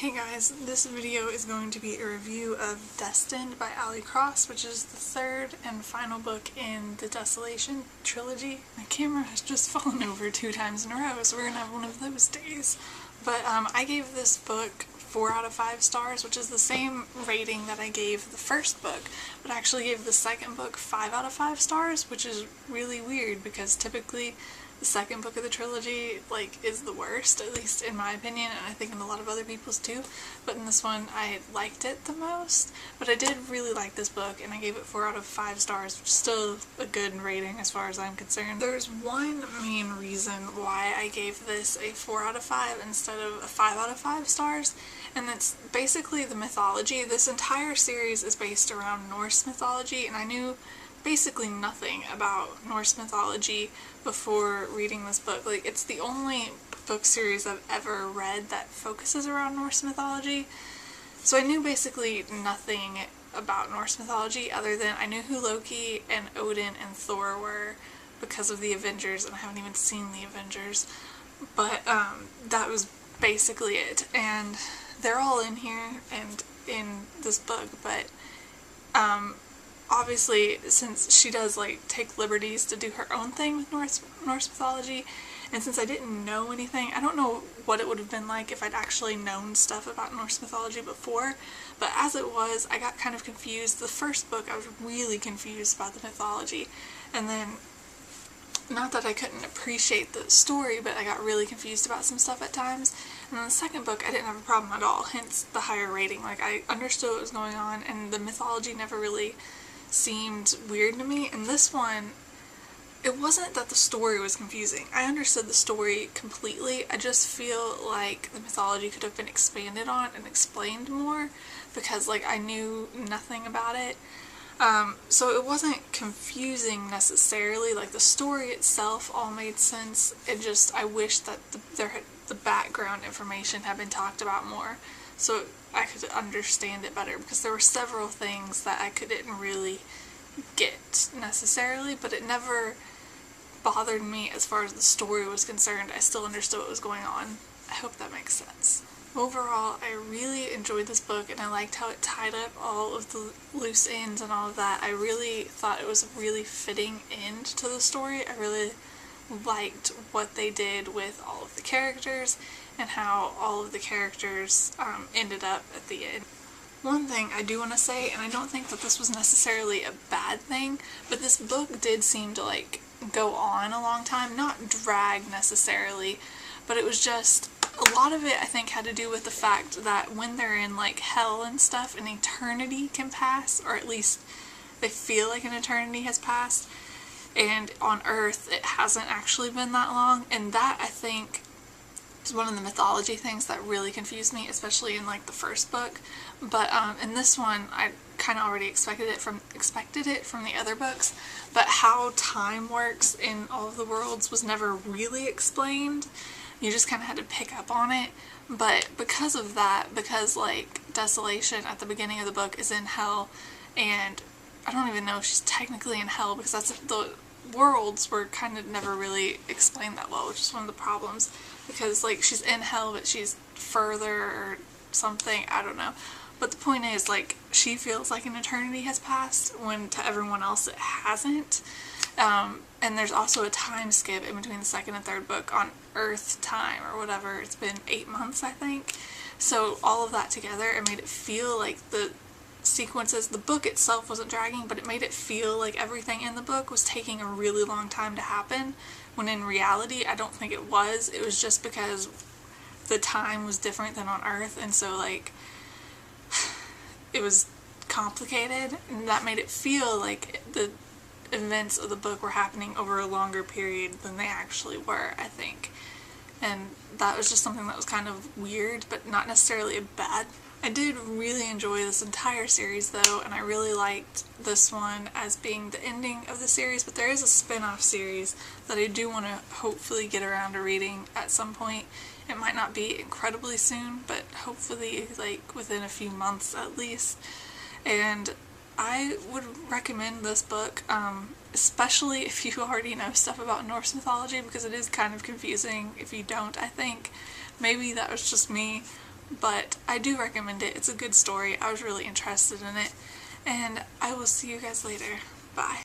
Hey guys, this video is going to be a review of Destined by Ali Cross, which is the third and final book in the Desolation trilogy. My camera has just fallen over 2 times in a row, so we're gonna have one of those days. But I gave this book 4 out of 5 stars, which is the same rating that I gave the first book, but I actually gave the second book 5 out of 5 stars, which is really weird because typically the second book of the trilogy, is the worst, at least in my opinion, and I think in a lot of other people's too. But in this one, I liked it the most. But I did really like this book, and I gave it 4 out of 5 stars, which is still a good rating as far as I'm concerned. There's one main reason why I gave this a 4 out of 5 instead of a 5 out of 5 stars, and it's basically the mythology. This entire series is based around Norse mythology, and I knew basically nothing about Norse mythology before reading this book. It's the only book series I've ever read that focuses around Norse mythology. So I knew basically nothing about Norse mythology other than I knew who Loki and Odin and Thor were because of the Avengers, and I haven't even seen the Avengers. But that was basically it. And they're all in here and in this book, but obviously, since she does take liberties to do her own thing with Norse mythology, and since I didn't know anything, I don't know what it would have been like if I'd actually known stuff about Norse mythology before, but as it was, I got kind of confused. The first book, I was really confused about the mythology, and then, not that I couldn't appreciate the story, but I got really confused about some stuff at times. And then the second book, I didn't have a problem at all, hence the higher rating. I understood what was going on, and the mythology never really seemed weird to me. And this one, it wasn't that the story was confusing. I understood the story completely. I just feel like the mythology could have been expanded on and explained more because I knew nothing about it. So it wasn't confusing necessarily. The story itself all made sense. I wish that the background information had been talked about more, so I could understand it better, because there were several things that I didn't really get necessarily, but it never bothered me as far as the story was concerned. I still understood what was going on. I hope that makes sense. Overall, I really enjoyed this book, and I liked how it tied up all of the loose ends and all of that. I really thought it was a really fitting end to the story. I really liked what they did with all of the characters and how all of the characters ended up at the end. One thing I do want to say, and I don't think that this was necessarily a bad thing, but this book did seem to go on a long time, not drag necessarily, but it was just, a lot of it I think had to do with the fact that when they're in hell and stuff, an eternity can pass, or at least they feel like an eternity has passed, and on Earth it hasn't actually been that long, and that I think is one of the mythology things that really confused me, especially in the first book. But in this one, I kind of already expected it from the other books, but how time works in all of the worlds was never really explained. You just kind of had to pick up on it. But because of that, because Desolation at the beginning of the book is in hell, and I don't even know if she's technically in hell, because the worlds were kind of never really explained that well, which is one of the problems, because she's in hell but she's further or something, I don't know. But the point is, she feels like an eternity has passed when to everyone else it hasn't. And there's also a time skip in between the second and third book on Earth time or whatever. It's been 8 months, I think. So all of that together, it made it feel like the sequences, the book itself wasn't dragging, but it made it feel like everything in the book was taking a really long time to happen, when in reality I don't think it was. It was just because the time was different than on Earth, and so it was complicated, and that made it feel like the events of the book were happening over a longer period than they actually were, I think. And that was just something that was kind of weird, but not necessarily a bad. I did really enjoy this entire series though, and I really liked this one as being the ending of the series, but there is a spin-off series that I do want to hopefully get around to reading at some point. It might not be incredibly soon, but hopefully within a few months at least. And I would recommend this book, especially if you already know stuff about Norse mythology, because it is kind of confusing if you don't, I think. Maybe that was just me, but I do recommend it. It's a good story. I was really interested in it, and I will see you guys later. Bye.